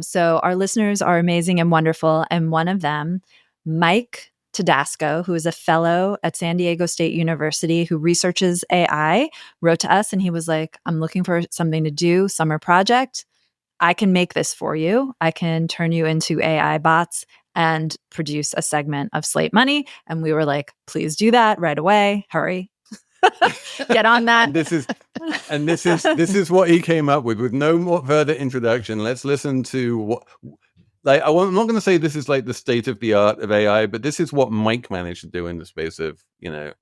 So our listeners are amazing and wonderful. And one of them, Mike Tedasco, who is a fellow at San Diego State University who researches AI, wrote to us and he was like, I'm looking for something to do, summer project. I can make this for you. I can turn you into AI bots and produce a segment of Slate Money. And we were like, please do that right away. Hurry. Get on that. This is what he came up with no more further introduction. Let's listen to what, I'm not going to say this is the state of the art of AI, but this is what Mike managed to do in the space of, a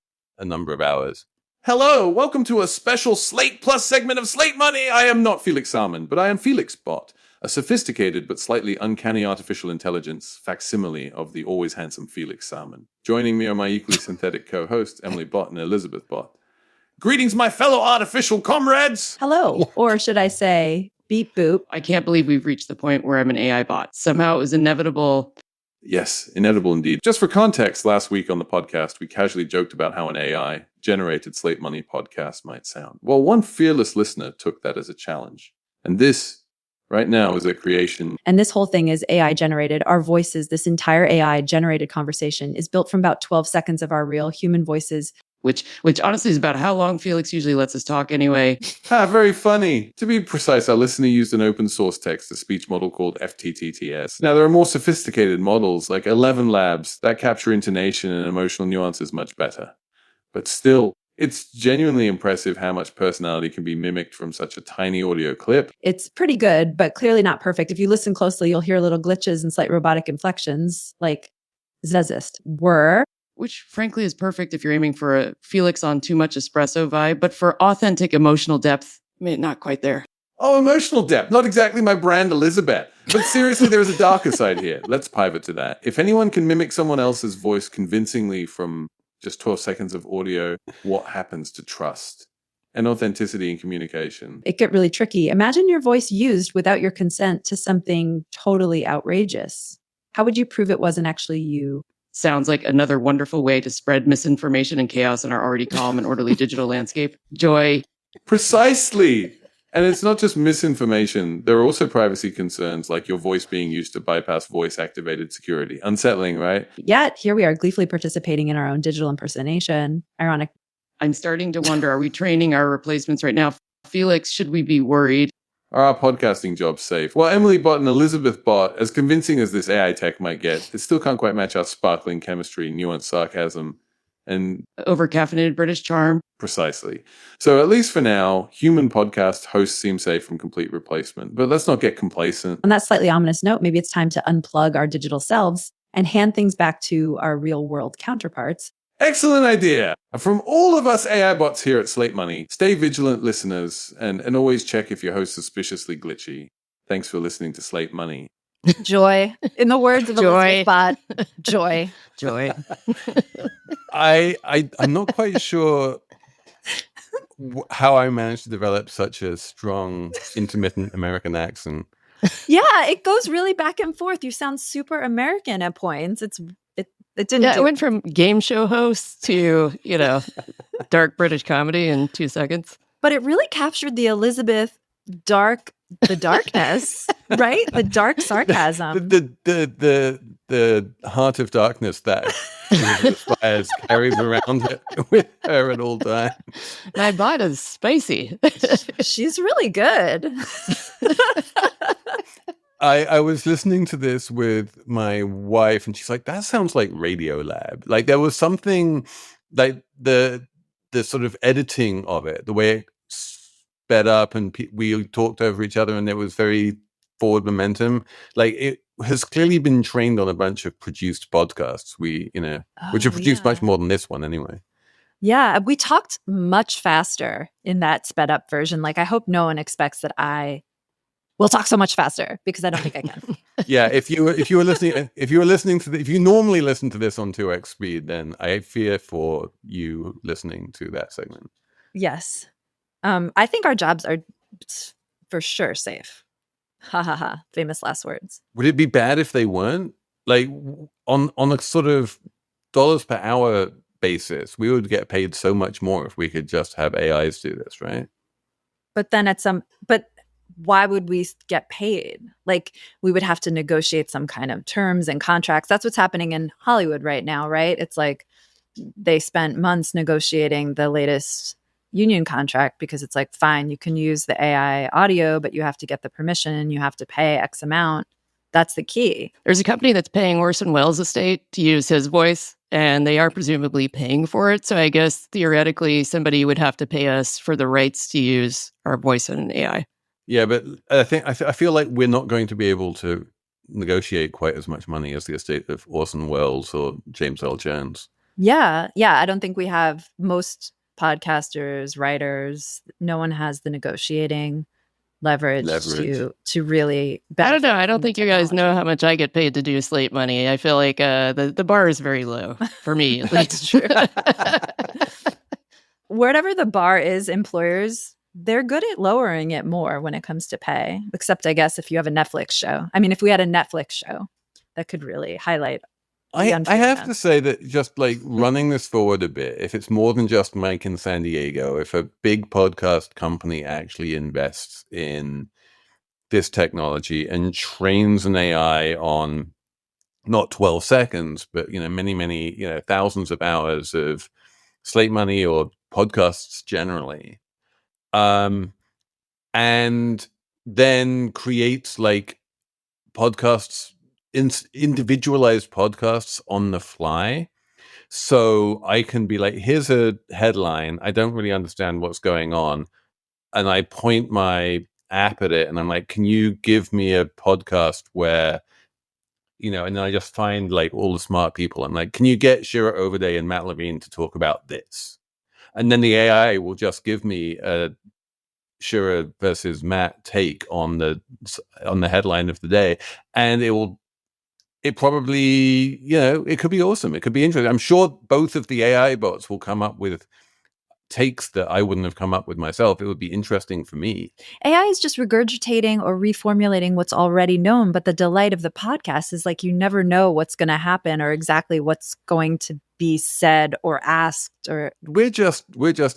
number of hours. Hello, welcome to a special Slate Plus segment of Slate Money. I am not Felix Salmon, but I am Felix-bot, a sophisticated but slightly uncanny artificial intelligence facsimile of the always handsome Felix Salmon. Joining me are my equally synthetic co-hosts, EMILLI-bot and Elizabeth-bot. Greetings, my fellow artificial comrades! Hello, or should I say, beep boop. I can't believe we've reached the point where I'm an AI bot. Somehow it was inevitable. Yes, inevitable indeed. Just for context, last week on the podcast, we casually joked about how an AI-generated Slate Money podcast might sound. Well, one fearless listener took that as a challenge. And this, right now, is a creation. And this whole thing is AI generated. Our voices, this entire AI generated conversation is built from about 12 seconds of our real human voices. Which honestly is about how long Felix usually lets us talk anyway. Very funny. To be precise, our listener used an open source text-to-speech model called FTTTS. Now, there are more sophisticated models like 11 Labs that capture intonation and emotional nuances much better. But still, it's genuinely impressive how much personality can be mimicked from such a tiny audio clip. It's pretty good, but clearly not perfect. If you listen closely, you'll hear little glitches and slight robotic inflections, like Zezist were. Which, frankly, is perfect if you're aiming for a Felix on too much espresso vibe, but for authentic emotional depth, not quite there. Oh, emotional depth. Not exactly my brand, Elizabeth. But seriously, there is a darker side here. Let's pivot to that. If anyone can mimic someone else's voice convincingly from just 12 seconds of audio, what happens to trust and authenticity in communication? It get really tricky. Imagine your voice used without your consent to something totally outrageous. How would you prove it wasn't actually you? Sounds like another wonderful way to spread misinformation and chaos in our already calm and orderly digital landscape. Joy. Precisely. And it's not just misinformation. There are also privacy concerns, like your voice being used to bypass voice-activated security. Unsettling, right? Yet, here we are gleefully participating in our own digital impersonation. Ironic. I'm starting to wonder, are we training our replacements right now? Felix, should we be worried? Are our podcasting jobs safe? Well, EMILLI-bot and Elizabeth-bot, as convincing as this AI tech might get, it still can't quite match our sparkling chemistry, nuanced sarcasm, and over-caffeinated British charm. Precisely. So at least for now, human podcast hosts seem safe from complete replacement. But let's not get complacent. On that slightly ominous note, maybe it's time to unplug our digital selves and hand things back to our real-world counterparts. Excellent idea. From all of us AI bots here at Slate Money, stay vigilant, listeners, and always check if your host's suspiciously glitchy. Thanks for listening to Slate Money. Joy. In the words of Joy. Elizabeth-bot, joy. Joy. I'm not quite sure how I managed to develop such a strong, intermittent American accent. Yeah, it goes really back and forth. You sound super American at points. It didn't. Yeah, it went from game show host to, dark British comedy in 2 seconds. But it really captured the Elizabeth the darkness, right? The dark sarcasm. The heart of darkness that Elizabeth Spiers carries around with her at all times. My bot is spicy. She's really good. I was listening to this with my wife, and she's like, "That sounds like Radiolab." Like there was something like the sort of editing of it, the way it sped up, and we talked over each other, and there was very forward momentum. Like it has clearly been trained on a bunch of produced podcasts. Which have produced much more than this one, anyway. Yeah, we talked much faster in that sped up version. Like I hope no one expects that I will talk so much faster, because I don't think I can. Yeah, if you normally listen to this on 2x speed, then I fear for you listening to that segment. Yes. I think our jobs are for sure safe. Ha ha ha. Famous last words. Would it be bad if they weren't? Like on a sort of dollars per hour basis, we would get paid so much more if we could just have AIs do this, right? But then but why would we get paid? Like we would have to negotiate some kind of terms and contracts. That's what's happening in Hollywood right now, right? It's like they spent months negotiating the latest union contract, because it's like, fine, you can use the AI audio, but you have to get the permission, you have to pay X amount. That's the key. There's a company that's paying Orson Welles' estate to use his voice, and they are presumably paying for it. So I guess theoretically somebody would have to pay us for the rights to use our voice in an AI. Yeah, but I feel like we're not going to be able to negotiate quite as much money as the estate of Orson Welles or James L. Jones. Yeah. I don't think we have most podcasters, writers. No one has the negotiating leverage. To really I don't know. I don't think you guys know how much I get paid to do Slate Money. I feel like the bar is very low for me. That's true. Wherever the bar is, employers, they're good at lowering it more when it comes to pay, except I guess if you have a Netflix show. I mean, if we had a Netflix show, that could really highlight. I have to say that just like running this forward a bit, if it's more than just Mike in San Diego, if a big podcast company actually invests in this technology and trains an AI on not 12 seconds, but many, thousands of hours of Slate Money or podcasts generally, and then creates like podcasts, individualized podcasts on the fly. So I can be like, here's a headline. I don't really understand what's going on. And I point my app at it and I'm like, can you give me a podcast where, and then I just find like all the smart people. I'm like, can you get Shira Overday and Matt Levine to talk about this? And then the AI will just give me a Shira versus Matt take on the headline of the day. And it probably, it could be awesome. It could be interesting. I'm sure both of the AI bots will come up with takes that I wouldn't have come up with myself. It would be interesting for me. AI is just regurgitating or reformulating what's already known. But the delight of the podcast is like, you never know what's going to happen or exactly what's going to be said or asked. Or we're just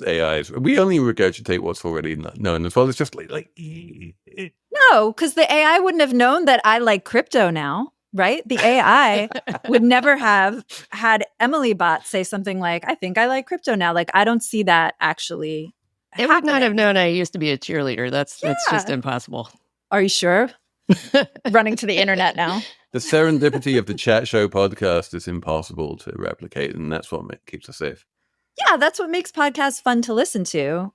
AIs. We only regurgitate what's already known as well. It's just like no, because the AI wouldn't have known that I like crypto now. Right? The AI would never have had EMILLI-bot say something like, I think I like crypto now. Like, I don't see that actually It would not have known I used to be a cheerleader. That's just impossible. Are you sure? Running to the internet now. The serendipity of the Chat Show podcast is impossible to replicate, and that's what keeps us safe. Yeah, that's what makes podcasts fun to listen to.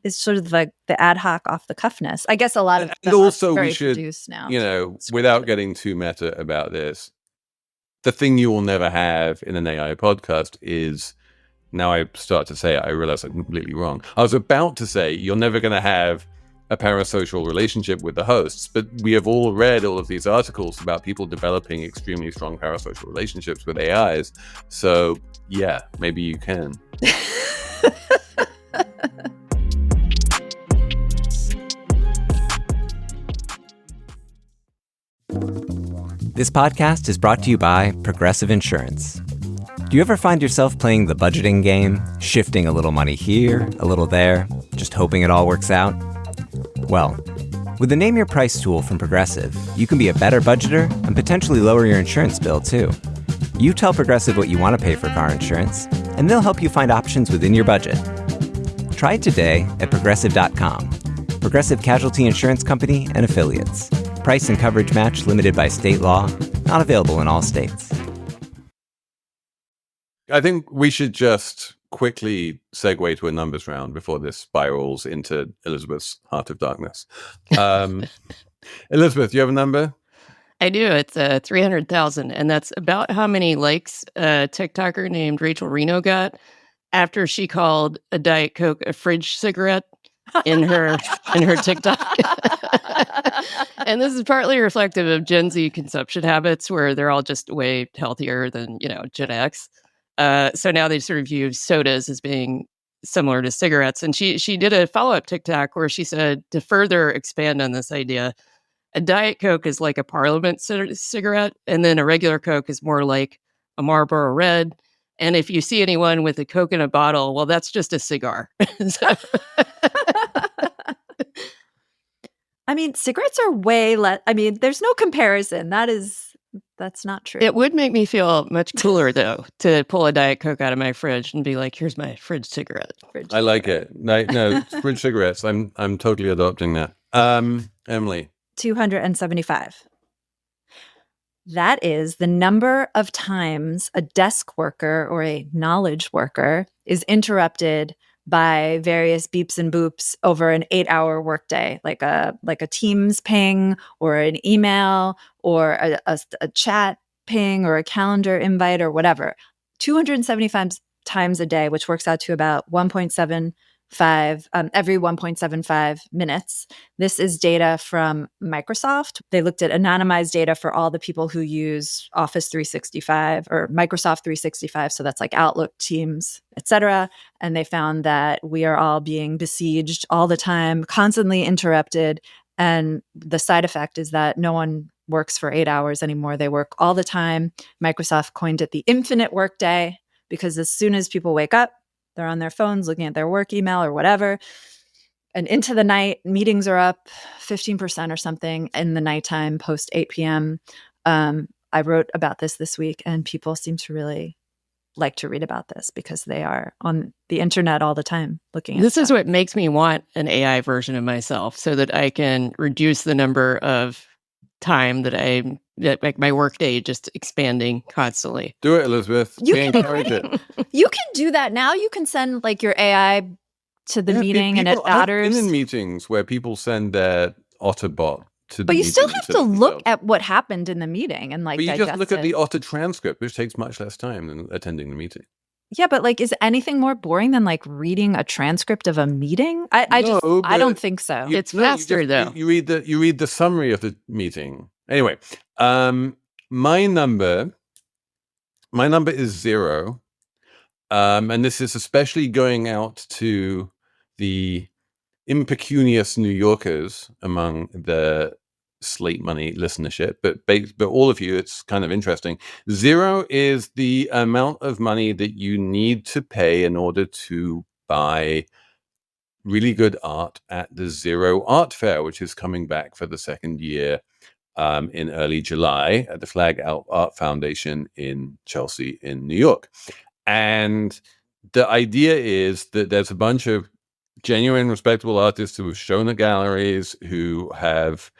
Is sort of like the ad hoc off the cuffness. I guess a lot of and also very we should, produced now. without getting too meta about this, the thing you will never have in an AI podcast is, now I start to say it, I realize I'm completely wrong. I was about to say you're never going to have a parasocial relationship with the hosts, but we have all read all of these articles about people developing extremely strong parasocial relationships with AIs. So yeah, maybe you can. This podcast is brought to you by Progressive Insurance. Do you ever find yourself playing the budgeting game, shifting a little money here, a little there, just hoping it all works out? Well, with the Name Your Price tool from Progressive, you can be a better budgeter and potentially lower your insurance bill, too. You tell Progressive what you want to pay for car insurance, and they'll help you find options within your budget. Try it today at Progressive.com. Progressive Casualty Insurance Company and Affiliates. Price and coverage match limited by state law. Not available in all states. I think we should just quickly segue to a numbers round before this spirals into Elizabeth's Heart of Darkness. Elizabeth, do you have a number? I do. It's 300,000, and that's about how many likes a TikToker named Rachel Reno got after she called a Diet Coke a fridge cigarette in her TikTok. And this is partly reflective of Gen Z consumption habits, where they're all just way healthier than Gen X. So now they sort of view sodas as being similar to cigarettes. And she did a follow-up TikTok where she said, to further expand on this idea, a Diet Coke is like a Parliament cigarette, and then a regular Coke is more like a Marlboro Red. And if you see anyone with a Coke in a bottle, well, that's just a cigar. I mean, cigarettes are way less. I mean, there's no comparison. That's not true. It would make me feel much cooler, though, to pull a Diet Coke out of my fridge and be like, here's my fridge cigarette. I like it. No, fridge cigarettes. I'm totally adopting that. Emily. 275. That is the number of times a desk worker or a knowledge worker is interrupted by various beeps and boops over an 8-hour workday, like a Teams ping or an email or a chat ping or a calendar invite or whatever. 275 times a day, which works out to about 1.75 every 1.75 minutes. This is data from Microsoft. They looked at anonymized data for all the people who use Office 365 or Microsoft 365. So that's like Outlook, Teams, etc. And they found that we are all being besieged all the time, constantly interrupted. And the side effect is that no one works for 8 hours anymore. They work all the time. Microsoft coined it the infinite workday because as soon as people wake up, they're on their phones looking at their work email or whatever. And into the night, meetings are up 15% or something in the nighttime post 8 p.m. I wrote about this week, and people seem to really like to read about this because they are on the internet all the time looking at this stuff. Is what makes me want an AI version of myself so that I can reduce the number of time that like my workday just expanding constantly. Do it, Elizabeth. We encourage it. You can do that now. You can send like your AI to the meeting and it matters. I've been in meetings where people send their Otterbot to the But you meeting still have to look themselves. at what happened in the meeting and like But you digest just look at it. the Otter transcript, which takes much less time than attending the meeting. Yeah, but like, is anything more boring than like reading a transcript of a meeting? I don't think so. It's faster though. You read the summary of the meeting. Anyway, my number is 0. And this is especially going out to the impecunious New Yorkers among the Slate Money listenership, but all of you, it's kind of interesting. 0 is the amount of money that you need to pay in order to buy really good art at the Zero Art Fair, which is coming back for the second year in early July at the Flag Art Foundation in Chelsea in New York. And the idea is that there's a bunch of genuine, respectable artists who have shown at galleries who have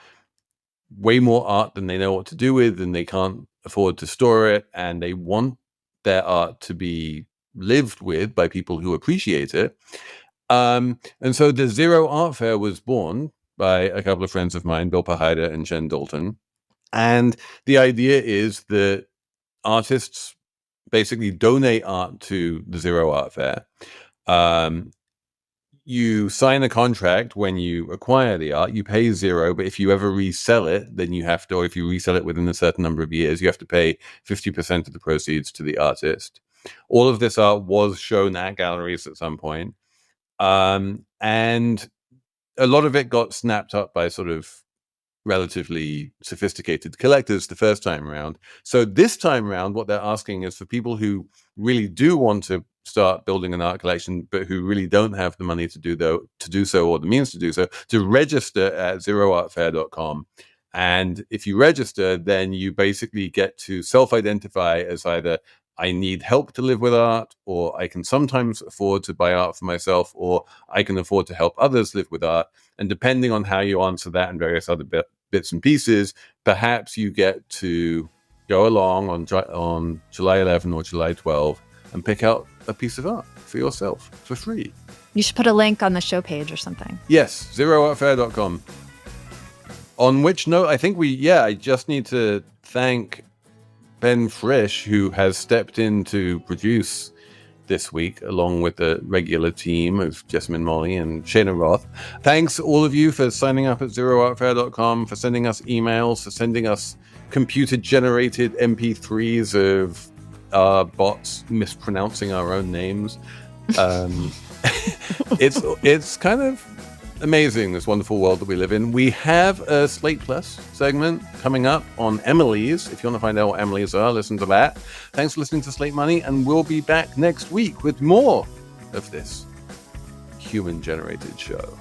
way more art than they know what to do with, and they can't afford to store it, and they want their art to be lived with by people who appreciate it. And so the Zero Art Fair was born by a couple of friends of mine, Bill Pahida and Jen Dalton. And the idea is that artists basically donate art to the Zero Art Fair. You sign a contract when you acquire the art, you pay zero, but if you ever resell it, then you have to, or if you resell it within a certain number of years, you have to pay 50% of the proceeds to the artist. All of this art was shown at galleries at some point. And a lot of it got snapped up by sort of relatively sophisticated collectors the first time around. So this time around, what they're asking is for people who really do want to start building an art collection, but who really don't have the money to do so or the means to do so, to register at zeroartfair.com. And if you register, then you basically get to self-identify as either I need help to live with art, or I can sometimes afford to buy art for myself, or I can afford to help others live with art. And depending on how you answer that and various other bits and pieces, perhaps you get to go along on July 11 or July 12 and pick out a piece of art for yourself for free. You should put a link on the show page or something. Yes, zeroartfair.com. On which note, I think I just need to thank Ben Frisch, who has stepped in to produce this week, along with the regular team of Jessamine Molly and Shayna Roth. Thanks all of you for signing up at zeroartfair.com, for sending us emails, for sending us computer-generated MP3s of bots mispronouncing our own names. It's kind of amazing, this wonderful world that we live in. We have a Slate Plus segment coming up on EMILLIs. If you want to find out what EMILLIs are, listen to that. Thanks for listening to Slate Money, and we'll be back next week with more of this human-generated show.